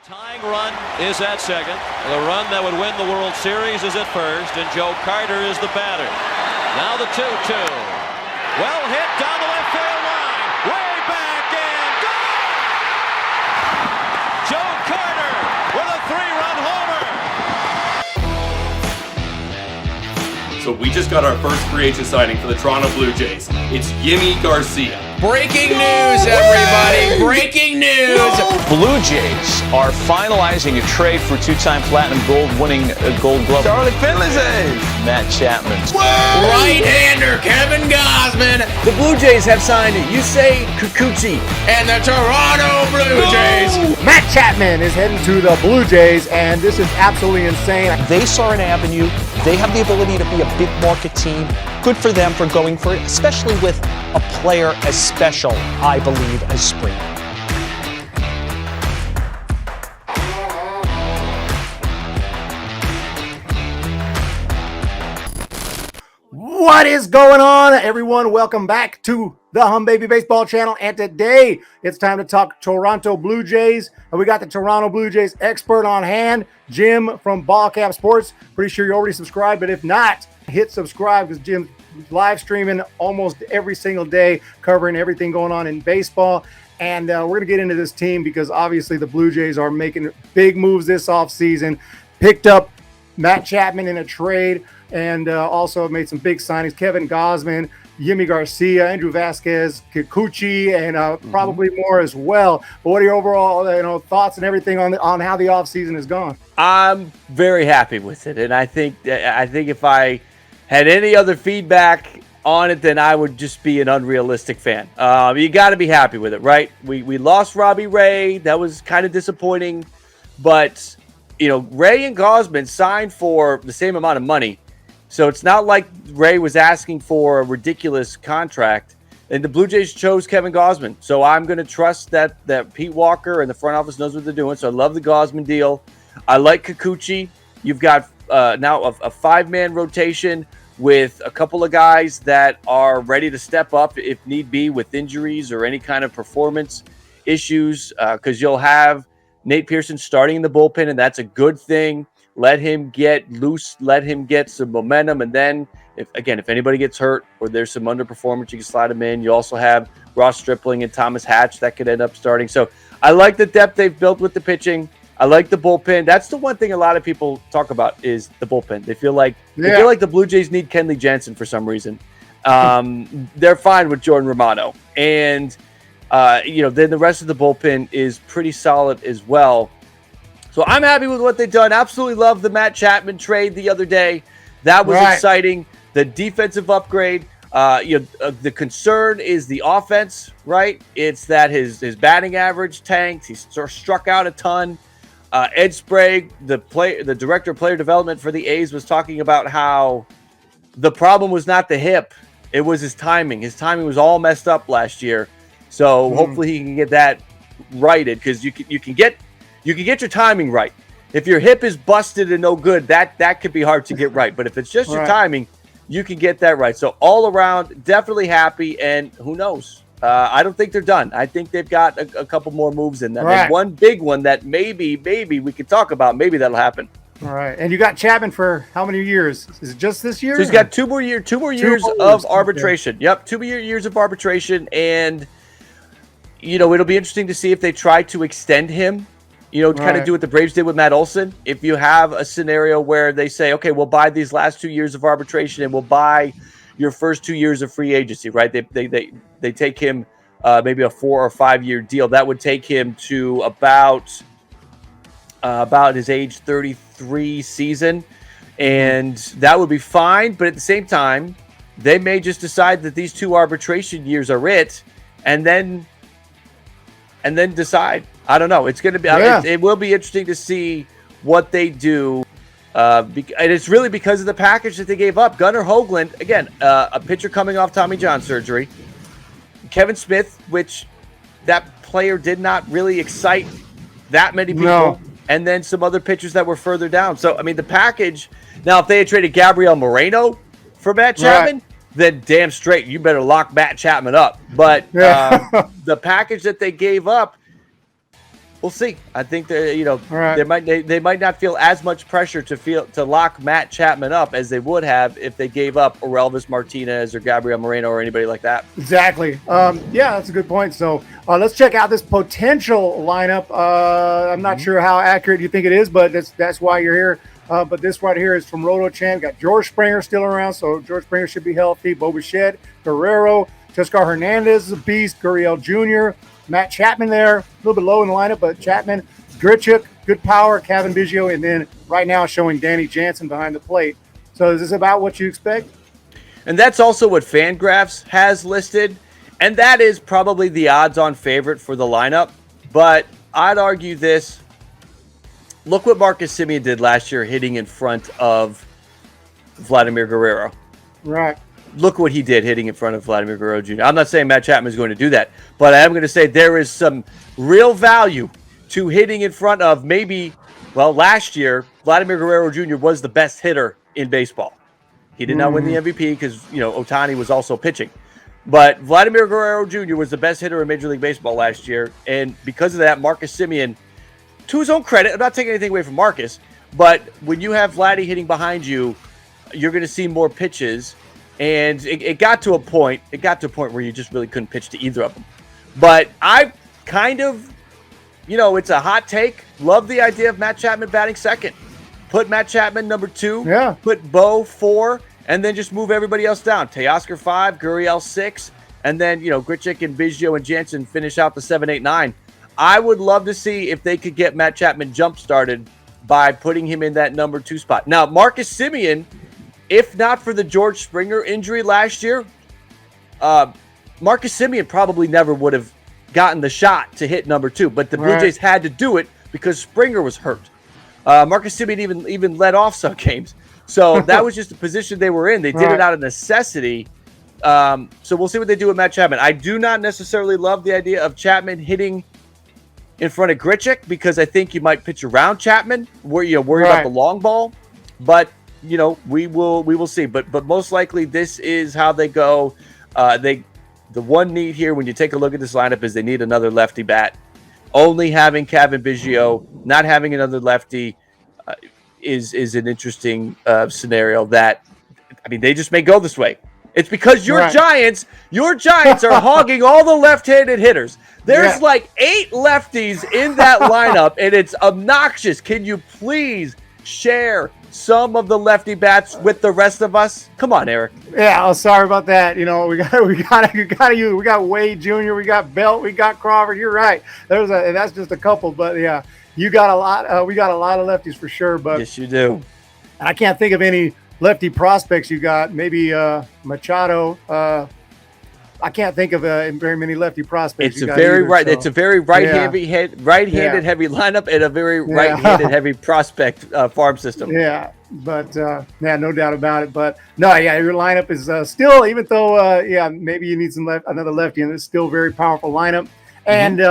Tying run is at second. The run that would win the World Series is at first, and Joe Carter is the batter. Now the 2-2. Well hit down the left field line. Way back and gone! Joe Carter with a 3-run homer. So we just got our first free agent signing for the Toronto Blue Jays. It's Yimi Garcia. Breaking news, everybody! Breaking news! Blue Jays are finalizing a trade for two-time platinum gold-winning Gold Glove. Charlie Finley, Matt Chapman. Right-hander Kevin Gausman. The Blue Jays have signed Yusei Kikuchi. And the Toronto Blue Jays. Matt Chapman is heading to the Blue Jays, and this is absolutely insane. They saw an avenue. They have the ability to be a big market team. Good for them for going for it, especially with a player as special, I believe, as Spring. What is going on, everyone? Welcome back to the Humm Baby Baseball channel. And today it's time to talk Toronto Blue Jays. And we got the Toronto Blue Jays expert on hand, Jim from BALLCAP Sports. Pretty sure you already subscribed, but if not, hit subscribe because Jim's live streaming almost every single day, covering everything going on in baseball. And we're going to get into this team because obviously the Blue Jays are making big moves this offseason. Picked up Matt Chapman in a trade and also made some big signings. Kevin Gausman, Yimi Garcia, Andrew Vasquez, Kikuchi, and probably more as well. But what are your overall thoughts and everything on how the offseason has gone? I'm very happy with it, and I think if I had any other feedback on it, then I would just be an unrealistic fan. You got to be happy with it, right? We lost Robbie Ray. That was kind of disappointing. But, Ray and Gausman signed for the same amount of money. So it's not like Ray was asking for a ridiculous contract. And the Blue Jays chose Kevin Gausman. So I'm going to trust that Pete Walker and the front office knows what they're doing. So I love the Gausman deal. I like Kikuchi. You've got now a 5-man rotation with a couple of guys that are ready to step up if need be with injuries or any kind of performance issues, because you'll have Nate Pearson starting in the bullpen, and that's a good thing. Let him get loose, let him get some momentum, and then if anybody gets hurt or there's some underperformance, you can slide them in. You also have Ross Stripling and Thomas Hatch that could end up starting. So I like the depth they've built with the pitching. I like the bullpen. That's the one thing a lot of people talk about is the bullpen. They feel like the Blue Jays need Kenley Jansen for some reason. They're fine with Jordan Romano, and then the rest of the bullpen is pretty solid as well. So I'm happy with what they've done. Absolutely love the Matt Chapman trade the other day. That was exciting. The defensive upgrade. The concern is the offense, right? It's that his batting average tanked. He struck out a ton. Ed Sprague, the director of player development for the A's, was talking about how the problem was not the hip, it was his timing. His timing was all messed up last year. So hopefully he can get that righted, because you can get your timing right. If your hip is busted and no good, that could be hard to get right. But if it's just your timing, you can get that right. So all around, definitely happy. And who knows? I don't think they're done. I think they've got a couple more moves in them. Right. And one big one that maybe we could talk about. Maybe that'll happen. All right. And you got Chapman for how many years? Is it just this year? So he's got two more years of arbitration. Okay. Yep, 2 years of arbitration. And, it'll be interesting to see if they try to extend him, to kind of do what the Braves did with Matt Olson. If you have a scenario where they say, okay, we'll buy these last 2 years of arbitration and we'll buy your first 2 years of free agency, right? They take him maybe a 4 or 5 year deal. That would take him to about his age 33 season, and that would be fine. But at the same time, they may just decide that these 2 arbitration years are it, and then decide. I don't know. It's going to be. It will be interesting to see what they do. And it's really because of the package that they gave up. Gunnar Hoagland, again, a pitcher coming off Tommy John surgery. Kevin Smith, which that player did not really excite that many people. No. And then some other pitchers that were further down. So, the package. Now, if they had traded Gabriel Moreno for Matt Chapman, then damn straight, you better lock Matt Chapman up. But the package that they gave up, We'll see. I think they right. they might not feel as much pressure to lock Matt Chapman up as they would have if they gave up Orelvis Martinez or Gabriel Moreno or anybody like that. Exactly. Yeah, that's a good point. So let's check out this potential lineup. I'm not sure how accurate you think it is, but that's why you're here. But this right here is from RotoChan. Got George Springer still around, so George Springer should be healthy. Bo Bichette, Guerrero, Teoscar Hernandez is a beast. Gurriel Jr., Matt Chapman there, a little bit low in the lineup, but Chapman, Grichuk, good power, Kevin Biggio, and then right now showing Danny Jansen behind the plate. So is this about what you expect? And that's also what Fangraphs has listed, and that is probably the odds-on favorite for the lineup. But I'd argue this. Look what Marcus Semien did last year hitting in front of Vladimir Guerrero. Right. Look what he did hitting in front of Vladimir Guerrero Jr. I'm not saying Matt Chapman is going to do that, but I am going to say there is some real value to hitting in front of last year, Vladimir Guerrero Jr. was the best hitter in baseball. He did not win the MVP because, Ohtani was also pitching. But Vladimir Guerrero Jr. was the best hitter in Major League Baseball last year, and because of that, Marcus Semien, to his own credit, I'm not taking anything away from Marcus, but when you have Vladdy hitting behind you, you're going to see more pitches. And it got to a point. It got to a point where you just really couldn't pitch to either of them. But I kind of, it's a hot take. Love the idea of Matt Chapman batting second. Put Matt Chapman number 2. Yeah. Put Bo 4, and then just move everybody else down. Teoscar 5, Gurriel 6, and then Grichuk and Biggio and Jansen finish out the 7, 8, 9. I would love to see if they could get Matt Chapman jump started by putting him in that number 2 spot. Now, Marcus Semien, if not for the George Springer injury last year, Marcus Semien probably never would have gotten the shot to hit number 2. But the Blue Jays had to do it because Springer was hurt. Marcus Semien even led off some games. So that was just the position they were in. They did it out of necessity. So we'll see what they do with Matt Chapman. I do not necessarily love the idea of Chapman hitting in front of Grichuk because I think you might pitch around Chapman where worry about the long ball. But we will see. But most likely this is how they go. The one need here when you take a look at this lineup is they need another lefty bat. Only having Kevin Biggio, not having another lefty, is an interesting scenario. That they just may go this way. It's because your Giants are hogging all the left-handed hitters. There's like 8 lefties in that lineup, and it's obnoxious. Can you please share some of the lefty bats with the rest of us? Come on, Eric. Yeah, sorry about that. We got Wade Jr., we got Belt, we got Crawford. You're right. That's just a couple, but yeah, you got a lot. We got a lot of lefties for sure. But yes, you do. And I can't think of any lefty prospects you got. Maybe Machado. I can't think of very many lefty prospects. It's a very right-handed heavy lineup and a very right-handed heavy prospect farm system. Yeah, but no doubt about it. But no, your lineup is still, even though maybe you need another lefty, and it's still a very powerful lineup. And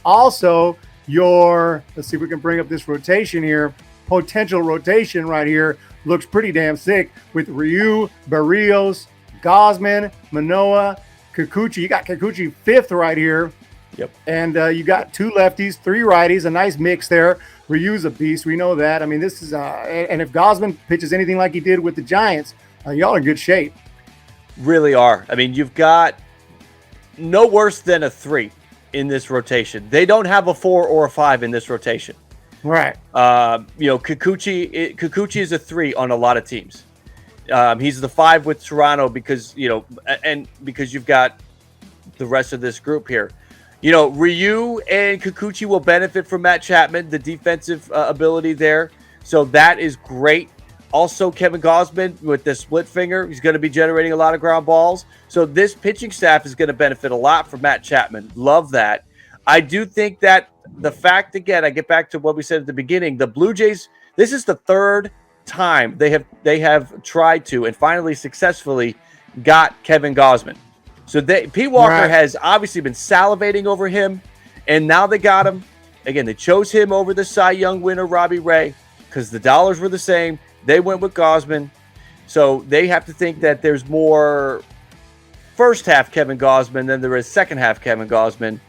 also let's see if we can bring up this rotation here. Potential rotation right here looks pretty damn sick with Ryu, Barrios, Gausman, Manoah, Kikuchi. You got Kikuchi 5th right here. Yep. And you got 2 lefties, 3 righties, a nice mix there. Ryu's a beast. We know that. This is and if Gausman pitches anything like he did with the Giants, y'all are in good shape. Really are. You've got no worse than a 3 in this rotation. They don't have a 4 or a 5 in this rotation. Right. Kikuchi is a 3 on a lot of teams. He's the 5 with Toronto because because you've got the rest of this group here. Ryu and Kikuchi will benefit from Matt Chapman, the defensive ability there. So that is great. Also, Kevin Gausman with the split finger, he's going to be generating a lot of ground balls. So this pitching staff is going to benefit a lot from Matt Chapman. Love that. I do think that the fact, again, I get back to what we said at the beginning, the Blue Jays, this is the 3rd time they have tried to and finally successfully got Kevin Gausman. So Pete Walker has obviously been salivating over him, and now they got him. Again, they chose him over the Cy Young winner Robbie Ray because the dollars were the same. They went with Gausman. So they have to think that there's more first half Kevin Gausman than there is second half Kevin Gausman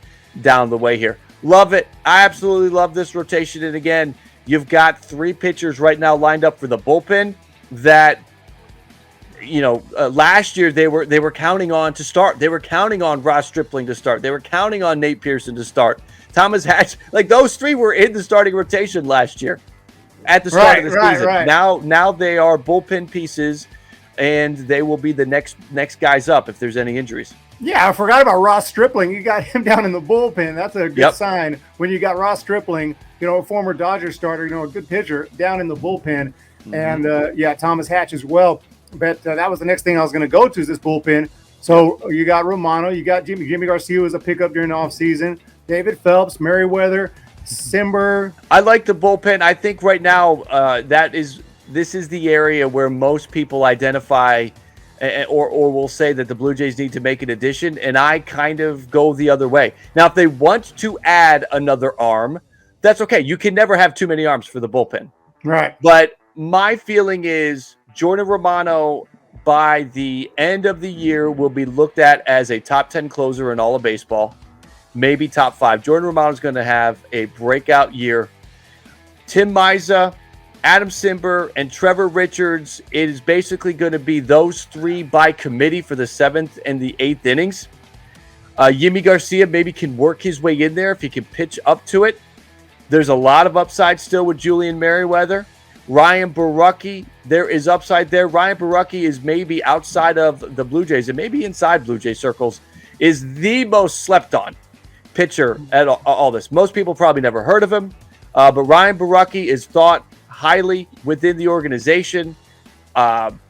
down the way here. Love it. I absolutely love this rotation. And again, you've got 3 pitchers right now lined up for the bullpen that, last year they were counting on to start. They were counting on Ross Stripling to start. They were counting on Nate Pearson to start. Thomas Hatch, like those 3 were in the starting rotation last year at the start of the season. Right. Now they are bullpen pieces, and they will be the next guys up if there's any injuries. Yeah, I forgot about Ross Stripling. You got him down in the bullpen. That's a good sign when you got Ross Stripling, a former Dodger starter, a good pitcher down in the bullpen. And Thomas Hatch as well. But that was the next thing I was going to go to is this bullpen. So you got Romano, you got Jimmy Garcia was a pickup during the offseason, David Phelps, Merriweather, Simber. I like the bullpen. I think right now this is the area where most people identify or will say that the Blue Jays need to make an addition, and I kind of go the other way. Now, if they want to add another arm, that's okay. You can never have too many arms for the bullpen. Right. But my feeling is Jordan Romano, by the end of the year, will be looked at as a top 10 closer in all of baseball, maybe top 5. Jordan Romano is going to have a breakout year. Tim Maiza, Adam Simber, and Trevor Richards, it is basically going to be those 3 by committee for the 7th and the 8th innings. Yimi Garcia maybe can work his way in there if he can pitch up to it. There's a lot of upside still with Julian Merriweather. Ryan Borucki, there is upside there. Ryan Borucki is maybe outside of the Blue Jays and maybe inside Blue Jay circles, is the most slept on pitcher at all this. Most people probably never heard of him, but Ryan Borucki is thought highly within the organization.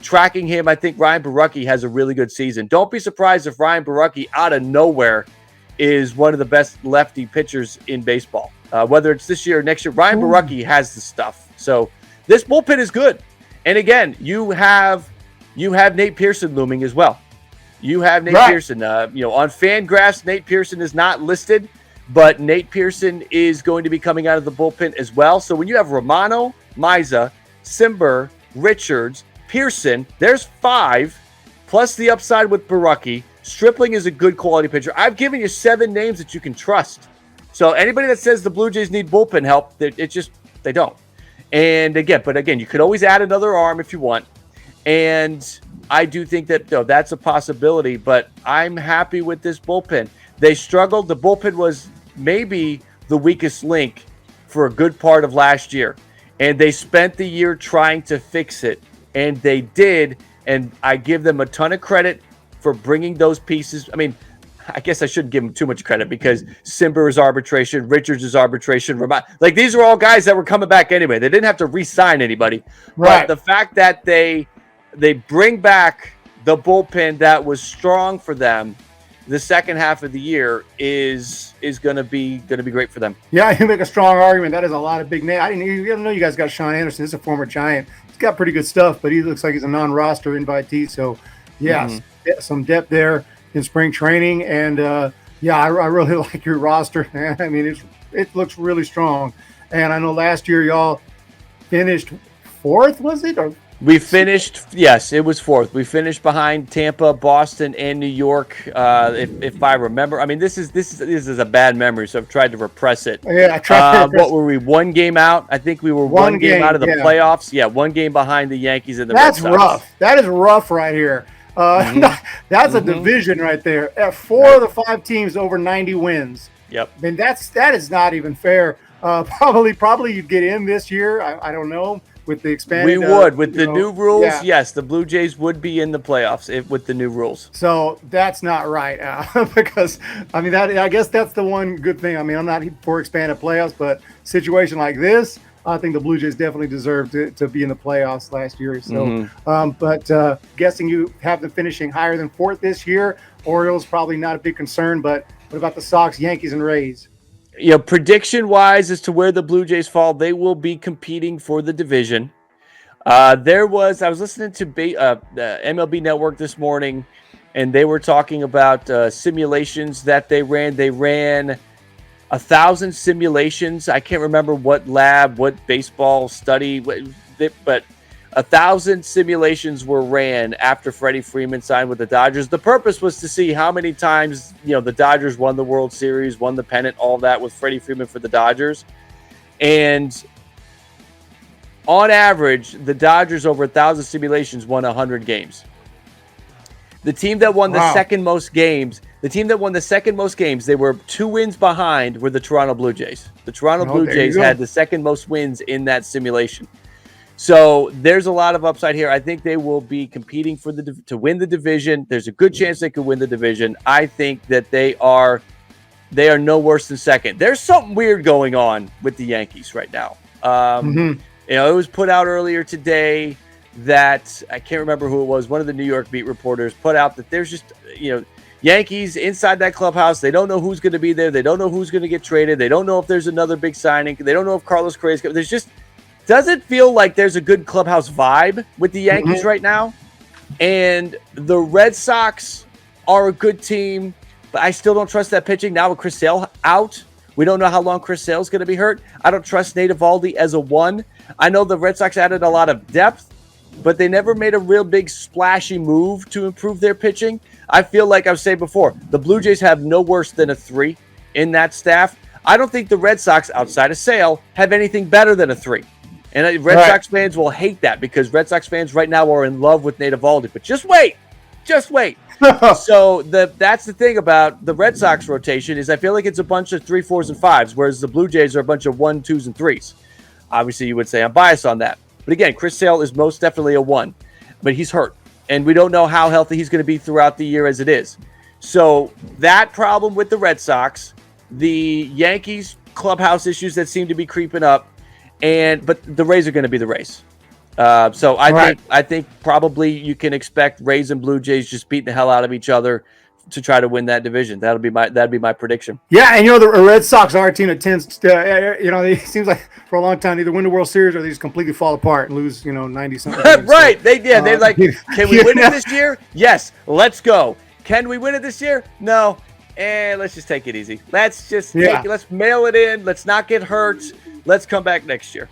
Tracking him, I think Ryan Borucki has a really good season. Don't be surprised if Ryan Borucki out of nowhere is one of the best lefty pitchers in baseball. Whether it's this year or next year, Ryan Borucki has the stuff. So this bullpen is good. And again, you have Nate Pearson looming as well. You have Nate Pearson. On Fangraphs, Nate Pearson is not listed, but Nate Pearson is going to be coming out of the bullpen as well. So when you have Romano, Maiza, Simber, Richards, Pearson, there's 5, plus the upside with Borucki. Stripling is a good quality pitcher. I've given you 7 names that you can trust. So anybody that says the Blue Jays need bullpen help, they don't. And again, you could always add another arm if you want. And I do think that that's a possibility, but I'm happy with this bullpen. They struggled. The bullpen was maybe the weakest link for a good part of last year. And they spent the year trying to fix it. And they did. And I give them a ton of credit for bringing those pieces. I mean, I guess I shouldn't give them too much credit because Simber is arbitration, Richards is arbitration. Like, these are all guys that were coming back anyway. They didn't have to re-sign anybody. Right. But the fact that they bring back the bullpen that was strong for them the second half of the year is going to be great for them. Yeah, you make a strong argument. That is a lot of big names. I didn't know you guys got Sean Anderson. This is a former Giant. He's got pretty good stuff, but he looks like he's a non-roster invitee. So, some depth there in spring training. And, I really like your roster. I mean, it looks really strong. And I know last year y'all finished 4th, was it? Or we finished, yes, it was 4th. We finished behind Tampa, Boston, and New York, if I remember. I mean, this is a bad memory, so I've tried to repress it. Yeah, I tried to repress what were we, 1 game out? I think we were one game out of the playoffs. Yeah, 1 game behind the Yankees and the Red Sox. That's rough. That is rough right here. That's a division right there. 4 of the 5 teams over 90 wins. Yep. I mean, that is not even fair. Probably you'd get in this year. I don't know. With the expanded, we would with the new rules. Yes, the Blue Jays would be in the playoffs with the new rules. So that's not right, because I mean I guess that's the one good thing. I mean, I'm not for expanded playoffs, but situation like this, I think the Blue Jays definitely deserve to be in the playoffs last year. So, but guessing you have them finishing higher than 4th this year. Orioles probably not a big concern, but what about the Sox, Yankees, and Rays? Prediction-wise as to where the Blue Jays fall, they will be competing for the division. I was listening to the MLB Network this morning, and they were talking about simulations that they ran. They ran 1,000 simulations. I can't remember what lab, what baseball study, but 1,000 simulations were ran after Freddie Freeman signed with the Dodgers. The purpose was to see how many times, the Dodgers won the World Series, won the pennant, all that with Freddie Freeman for the Dodgers. And on average, the Dodgers over 1,000 simulations won 100 games. The team that won the second most games, they were 2 wins behind, were the Toronto Blue Jays. The Toronto Blue Jays had the second most wins in that simulation. So there's a lot of upside here. I think they will be competing to win the division. There's a good chance they could win the division. I think that they are no worse than second. There's something weird going on with the Yankees right now. It was put out earlier today that I can't remember who it was. One of the New York beat reporters put out that there's just, Yankees inside that clubhouse. They don't know who's going to be there. They don't know who's going to get traded. They don't know if there's another big signing. They don't know if Carlos Correa's coming. Doesn't feel like there's a good clubhouse vibe with the Yankees right now. And the Red Sox are a good team, but I still don't trust that pitching. Now with Chris Sale out, we don't know how long Chris Sale's going to be hurt. I don't trust Nate Eovaldi as a 1. I know the Red Sox added a lot of depth, but they never made a real big splashy move to improve their pitching. I feel like I've said before, the Blue Jays have no worse than a 3 in that staff. I don't think the Red Sox, outside of Sale, have anything better than a 3. And Red Sox fans will hate that because Red Sox fans right now are in love with Nate Eovaldi. But just wait. So that's the thing about the Red Sox rotation is I feel like it's a bunch of 3, 4s, and 5s, whereas the Blue Jays are a bunch of 1, 2s, and 3s. Obviously, you would say I'm biased on that. But again, Chris Sale is most definitely a 1, but he's hurt. And we don't know how healthy he's going to be throughout the year as it is. So that problem with the Red Sox, the Yankees clubhouse issues that seem to be creeping up, but the Rays are going to be the Rays. So I think probably you can expect Rays and Blue Jays just beating the hell out of each other to try to win that division. That'd be my prediction. Yeah, and the Red Sox are a team that tends to, it seems like for a long time either win the World Series or they just completely fall apart and lose, 90-something. Right? So, they're like, can we win it this year? Yes, let's go. Can we win it this year? No. Let's just take it easy. Let's just let's mail it in. Let's not get hurt. Let's come back next year.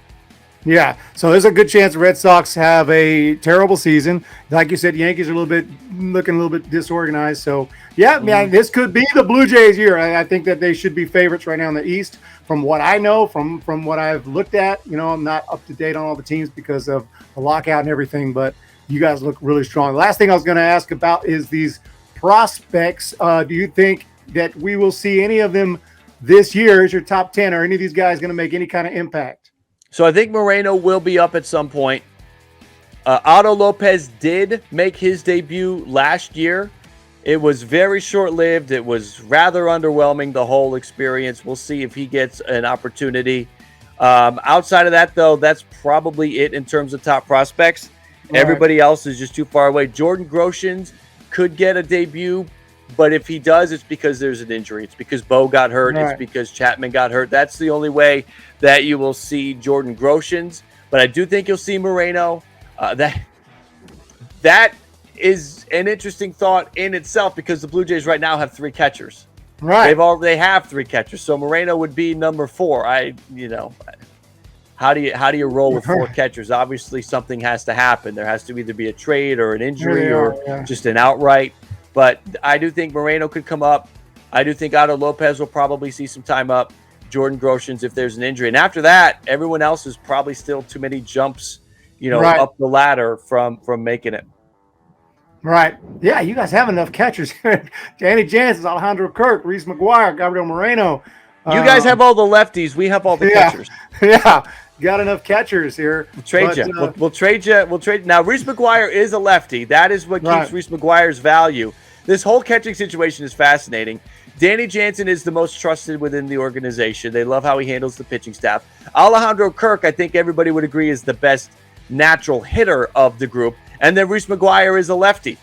Yeah, so there's a good chance the Red Sox have a terrible season. Like you said, Yankees are looking a little bit disorganized. So, man, this could be the Blue Jays' year. I think that they should be favorites right now in the East. From what I know, from what I've looked at, I'm not up to date on all the teams because of the lockout and everything, but you guys look really strong. The last thing I was going to ask about is these prospects. Do you think that we will see any of them this year as your top 10? Are any of these guys going to make any kind of impact? So I think Moreno will be up at some point. Otto Lopez did make his debut last year. It was very short-lived. It was rather underwhelming, the whole experience. We'll see if he gets an opportunity. Outside of that, though, that's probably it in terms of top prospects. Right. Everybody else is just too far away. Jordan Groshans could get a debut, but if he does, it's because there's an injury. It's because Bo got hurt. Right. It's because Chapman got hurt. That's the only way that you will see Jordan Groshans. But I do think you'll see Moreno. That is an interesting thought in itself because the Blue Jays right now have 3 catchers. Right. They have 3 catchers. So Moreno would be number 4. How do you roll with 4 catchers? Obviously, something has to happen. There has to either be a trade or an injury or just an outright. But I do think Moreno could come up. I do think Otto Lopez will probably see some time up. Jordan Groshans if there's an injury. And after that, everyone else is probably still too many jumps, up the ladder from making it. Right. Yeah, you guys have enough catchers. Danny Jansen, Alejandro Kirk, Reese McGuire, Gabriel Moreno. You guys have all the lefties. We have all the catchers. Yeah. Got enough catchers here. We'll trade you. We'll trade you. We'll trade. Now, Reese McGuire is a lefty. That is what keeps Reese McGuire's value. This whole catching situation is fascinating. Danny Jansen is the most trusted within the organization. They love how he handles the pitching staff. Alejandro Kirk, I think everybody would agree, is the best natural hitter of the group. And then Reese McGuire is a lefty.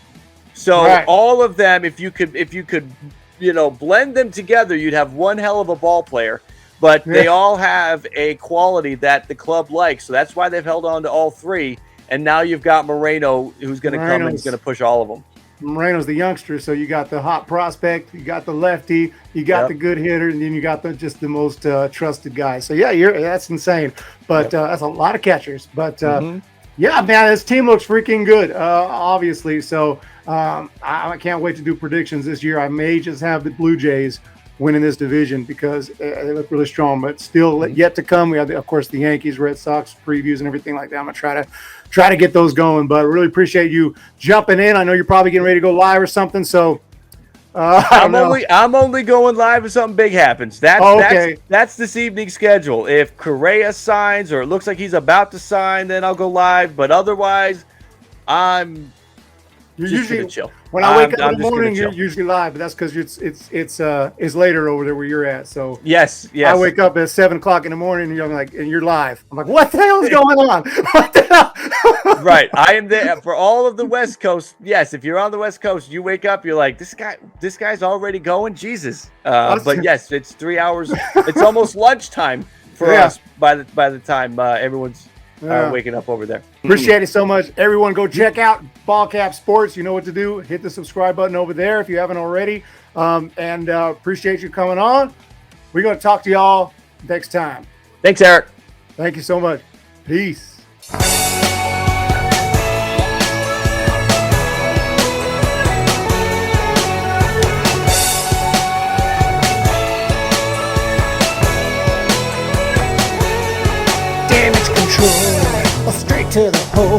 So all of them, if you could, blend them together, you'd have one hell of a ball player. But they all have a quality that the club likes. So that's why they've held on to all 3. And now you've got Moreno, who's going to come and he's going to push all of them. Moreno's the youngster, so you got the hot prospect, you got the lefty, you got the good hitter, and then you got just the most trusted guy. So that's insane. But that's a lot of catchers. But Yeah, man, this team looks freaking good, obviously. So I can't wait to do predictions this year. I may just have the Blue Jays winning this division because they look really strong, but still yet to come. We have, of course, the Yankees, Red Sox previews and everything like that. I'm gonna try to get those going, but really appreciate you jumping in. I know you're probably getting ready to go live or something, so I'm only going live if something big happens. That's this evening's schedule. If Correa signs or it looks like he's about to sign, then I'll go live. But otherwise, I'm just gonna chill. When I wake up in the morning, you're usually live, but that's because it's later over there where you're at. So yes. I wake up at 7 o'clock in the morning, and you're live. I'm like, what the hell is going on? What the hell? Right, I am there for all of the West Coast. Yes, if you're on the West Coast, you wake up, you're like, this guy's already going. Jesus, but yes, it's 3 hours. It's almost lunchtime for us by the time everyone's waking up over there. Appreciate it so much. Everyone go check out BALLCAP Sports. You know what to do. Hit the subscribe button over there if you haven't already. And appreciate you coming on. We're going to talk to y'all next time. Thanks, Eric. Thank you so much. Peace. Damage control, straight to the hole.